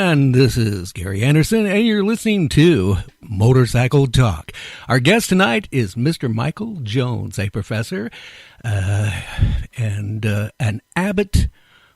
And this is Gary Anderson, and you're listening to Motorcycle Talk. Our guest tonight is Mr. Michael Jones, a professor and an avid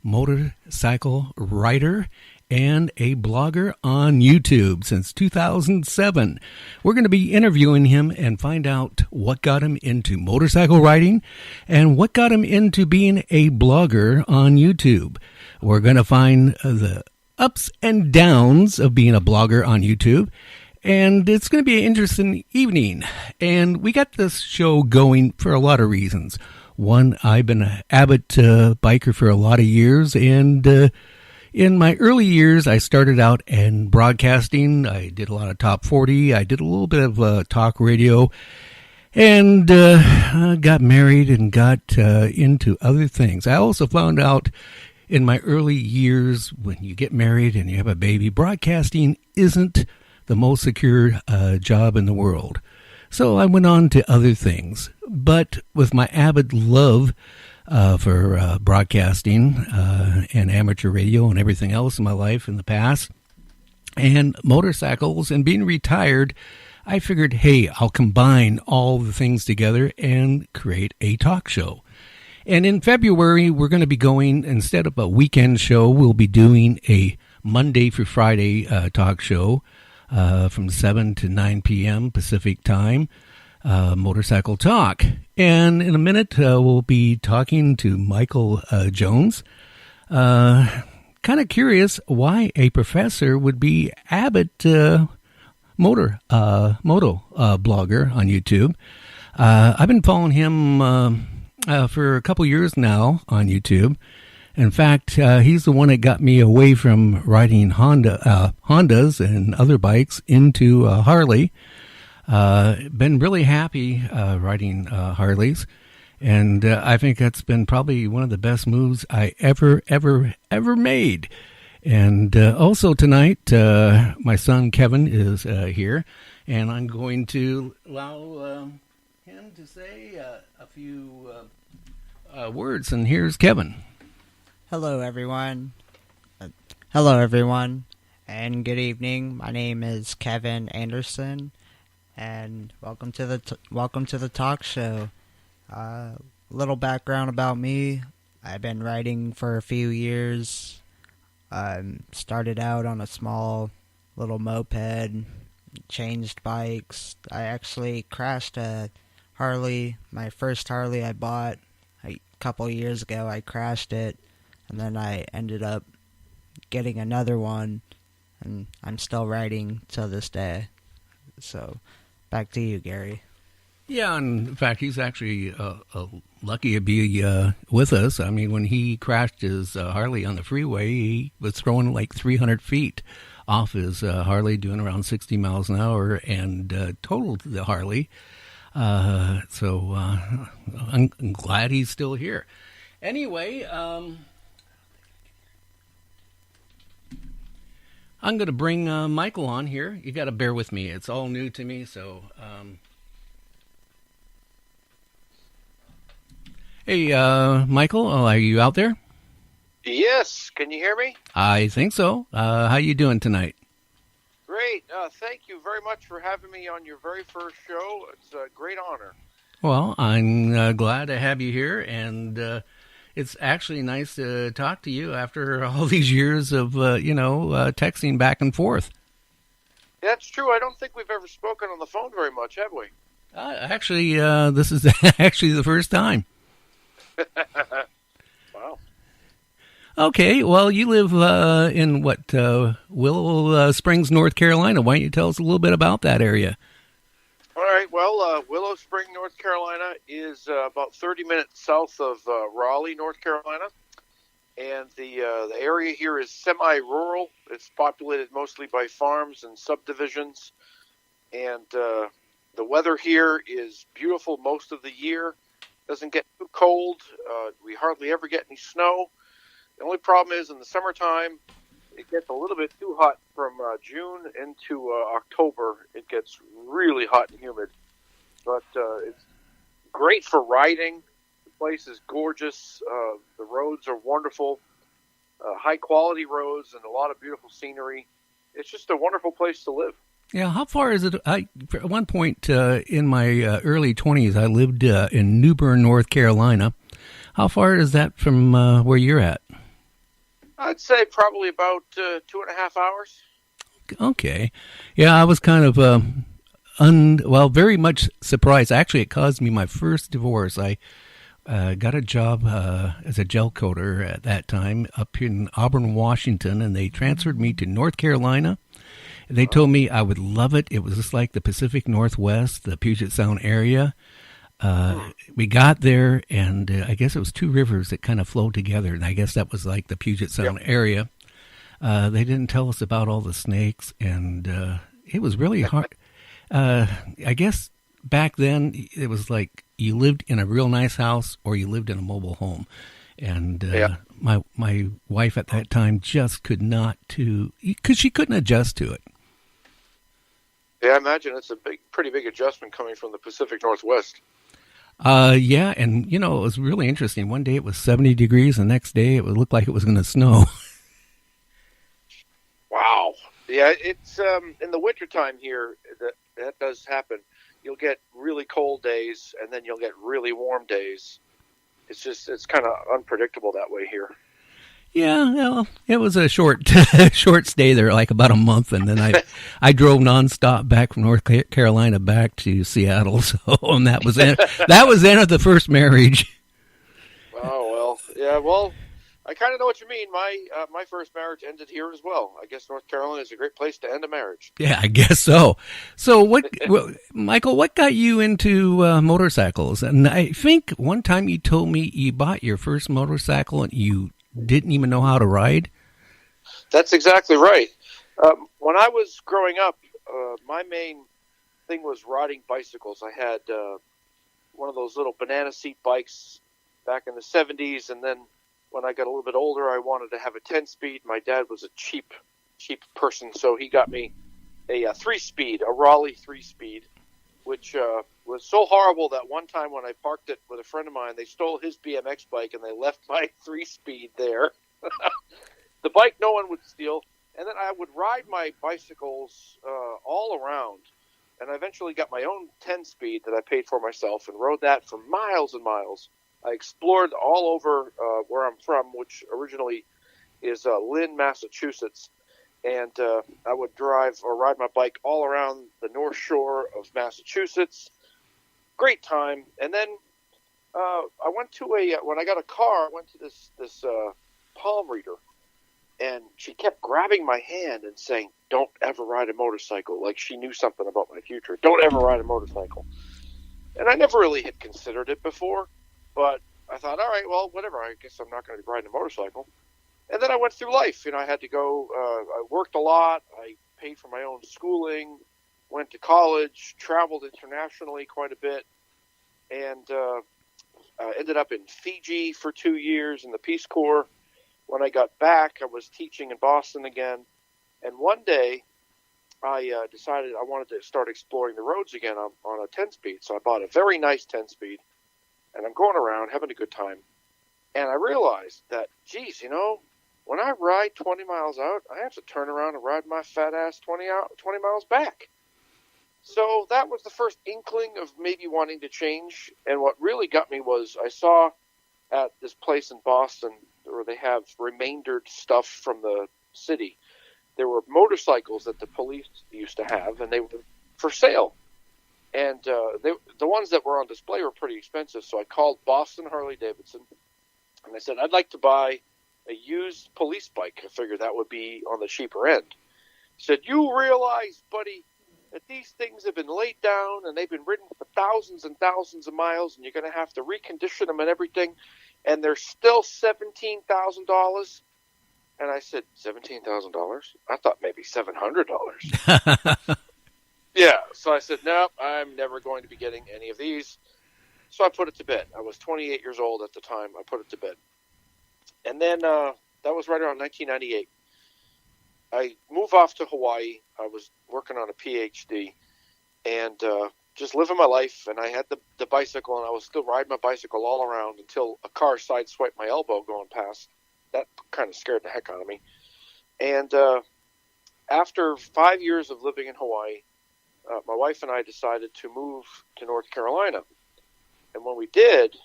motorcycle rider and a blogger on YouTube since 2007. We're going to be interviewing him and find out what got him into motorcycle riding and what got him into being a blogger on YouTube. We're going to find the ups and downs of being a blogger on YouTube, and it's going to be an interesting evening. And we got this show going for a lot of reasons. One, I've been an avid biker for a lot of years, and in my early years, I started out in broadcasting. I did a lot of Top 40. I did a little bit of talk radio, and got married and got into other things. I also found out in my early years, when you get married and you have a baby, broadcasting isn't the most secure job in the world. So I went on to other things. But with my avid love for broadcasting and amateur radio and everything else in my life in the past, and motorcycles and being retired, I figured, hey, I'll combine all the things together and create a talk show. And in February, we're going to be going, instead of a weekend show, we'll be doing a Monday through Friday talk show from 7 to 9 p.m. Pacific time, Motorcycle Talk. And in a minute, we'll be talking to Michael Jones. Kind of curious why a professor would be avid moto blogger on YouTube. I've been following him for a couple years now on YouTube. In fact, he's the one that got me away from riding Hondas and other bikes into Harley. Been really happy riding Harleys, and I think that's been probably one of the best moves I ever made. And also tonight, my son Kevin is here, and I'm going to allow him to say a few words. And here's Kevin. Hello, everyone. Hello, everyone, and good evening. My name is Kevin Anderson, and welcome to the talk show. Little background about me: I've been riding for a few years. Started out on a small little moped, changed bikes. I actually crashed a Harley. My first Harley I bought a couple years ago. I crashed it, and then I ended up getting another one, and I'm still riding till this day. So, back to you, Gary. Yeah, and in fact, he's actually lucky to be with us. I mean, when he crashed his Harley on the freeway, he was throwing like 300 feet off his Harley, doing around 60 miles an hour, and totaled the Harley. So I'm glad he's still here. Anyway, I'm going to bring Michael on here. You got to bear with me. It's all new to me, so... Hey, Michael, are you out there? Yes. Can you hear me? I think so. How you doing tonight? Great. Thank you very much for having me on your very first show. It's a great honor. Well, I'm glad to have you here, and it's actually nice to talk to you after all these years of, texting back and forth. That's true. I don't think we've ever spoken on the phone very much, have we? Actually, this is actually the first time. Wow. Okay, well, you live in what, Willow Springs, North Carolina. Why don't you tell us a little bit about that area? All right. Well, Willow Spring, North Carolina is about 30 minutes south of Raleigh, North Carolina. And the area here is semi-rural. It's populated mostly by farms and subdivisions. And the weather here is beautiful most of the year. Doesn't get too cold. We hardly ever get any snow. The only problem is in the summertime, it gets a little bit too hot from June into October. It gets really hot and humid. But it's great for riding. The place is gorgeous. The roads are wonderful. high quality roads and a lot of beautiful scenery. It's just a wonderful place to live. Yeah, how far is it? At one point in my early 20s, I lived in New Bern, North Carolina. How far is that from where you're at? I'd say probably about 2.5 hours. Okay. Yeah, I was kind of very much surprised. Actually, it caused me my first divorce. I got a job as a gel coater at that time up in Auburn, Washington, and they transferred me to North Carolina. They told me I would love it. It was just like the Pacific Northwest, the Puget Sound area. We got there, and I guess it was two rivers that kind of flowed together, and I guess that was like the Puget Sound area. They didn't tell us about all the snakes, and it was really hard. I guess back then it was like you lived in a real nice house or you lived in a mobile home. And my wife at that time just could not because she couldn't adjust to it. Yeah, I imagine it's a pretty big adjustment coming from the Pacific Northwest. Yeah, and it was really interesting. One day it was 70 degrees, the next day it would look like it was going to snow. Wow. Yeah, it's in the wintertime here that does happen. You'll get really cold days, and then you'll get really warm days. It's kind of unpredictable that way here. Yeah, well, it was a short stay there, like about a month, and then I drove nonstop back from North Carolina back to Seattle. So, and that was it. That was the end of the first marriage. Oh well, yeah. Well, I kind of know what you mean. My first marriage ended here as well. I guess North Carolina is a great place to end a marriage. Yeah, I guess so. So, Michael, what got you into motorcycles? And I think one time you told me you bought your first motorcycle and you didn't even know how to ride? That's exactly right. When I was growing up, my main thing was riding bicycles. I had one of those little banana seat bikes back in the 70s, and then when I got a little bit older, I wanted to have a 10-speed. My dad was a cheap person, so he got me a 3-speed, a Raleigh 3-speed, which was so horrible that one time when I parked it with a friend of mine, they stole his BMX bike and they left my 3-speed there. The bike no one would steal. And then I would ride my bicycles all around. And I eventually got my own 10-speed that I paid for myself and rode that for miles and miles. I explored all over where I'm from, which originally is Lynn, Massachusetts. And I would drive or ride my bike all around the North Shore of Massachusetts. Great time. And then I went to when I got a car, I went to this palm reader. And she kept grabbing my hand and saying, "Don't ever ride a motorcycle." Like she knew something about my future. Don't ever ride a motorcycle. And I never really had considered it before. But I thought, all right, well, whatever. I guess I'm not going to be riding a motorcycle. And then I went through life. I had to go. I worked a lot. I paid for my own schooling, went to college, traveled internationally quite a bit, and ended up in Fiji for 2 years in the Peace Corps. When I got back, I was teaching in Boston again. And one day, I decided I wanted to start exploring the roads again on a 10-speed. So I bought a very nice 10-speed. And I'm going around having a good time. And I realized that, geez, when I ride 20 miles out, I have to turn around and ride my fat ass 20 miles back. So that was the first inkling of maybe wanting to change. And what really got me was I saw at this place in Boston where they have remaindered stuff from the city. There were motorcycles that the police used to have, and they were for sale. And the ones that were on display were pretty expensive. So I called Boston Harley-Davidson, and I said, I'd like to buy a used police bike. I figured that would be on the cheaper end. He said, "You realize, buddy, that these things have been laid down and they've been ridden for thousands and thousands of miles, and you're going to have to recondition them and everything, and they're still $17,000. And I said, $17,000? I thought maybe $700. Yeah, so I said, no, I'm never going to be getting any of these. So I put it to bed. I was 28 years old at the time. I put it to bed. And then that was right around 1998. I moved off to Hawaii. I was working on a PhD and just living my life. And I had the bicycle, and I was still riding my bicycle all around until a car sideswiped my elbow going past. that kind of scared the heck out of me. And after 5 years of living in Hawaii, my wife and I decided to move to North Carolina. And when we did,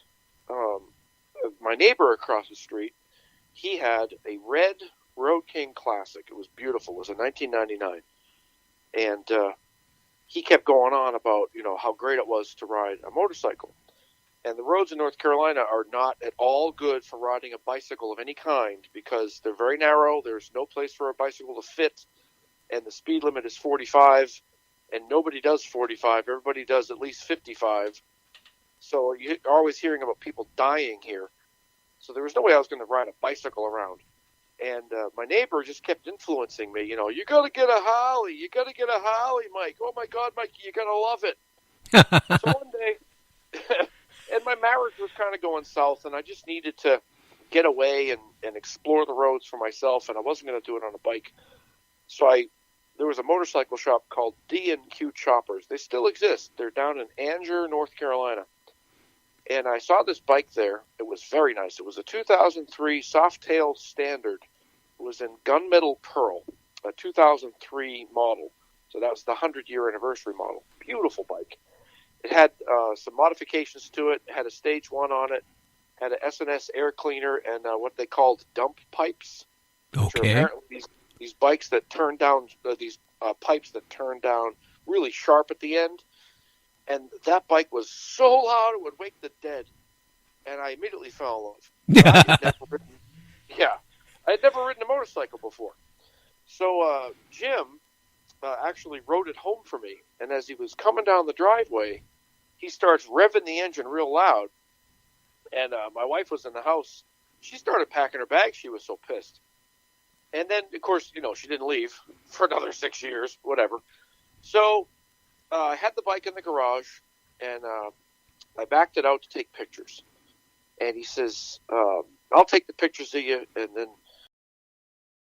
my neighbor across the street, he had a red Road King Classic. It was beautiful. It was a 1999. And he kept going on about, how great it was to ride a motorcycle. And the roads in North Carolina are not at all good for riding a bicycle of any kind because they're very narrow. There's no place for a bicycle to fit, and the speed limit is 45, and nobody does 45. Everybody does at least 55. So you're always hearing about people dying here. So there was no way I was going to ride a bicycle around. And my neighbor just kept influencing me. You got to get a Harley. You got to get a Harley, Mike. Oh, my God, Mike, you're going to love it. So one day, and my marriage was kind of going south, and I just needed to get away and explore the roads for myself, and I wasn't going to do it on a bike. So there was a motorcycle shop called D&Q Choppers. They still exist. They're down in Anger, North Carolina. And I saw this bike there. It was very nice. It was a 2003 Softail Standard. It was in gunmetal pearl, a 2003 model. So that was the 100-year anniversary model. Beautiful bike. It had some modifications to it. It had a Stage 1 on it. Had an S&S air cleaner and what they called dump pipes. Which are apparently these bikes that turn down, these pipes that turn down really sharp at the end. And that bike was so loud it would wake the dead. And I immediately fell in love. I had never ridden a motorcycle before. So Jim actually rode it home for me. And as he was coming down the driveway, he starts revving the engine real loud. And my wife was in the house. She started packing her bags. She was so pissed. And then, of course, she didn't leave for another 6 years, whatever. So I had the bike in the garage, and I backed it out to take pictures. And he says, I'll take the pictures of you, and then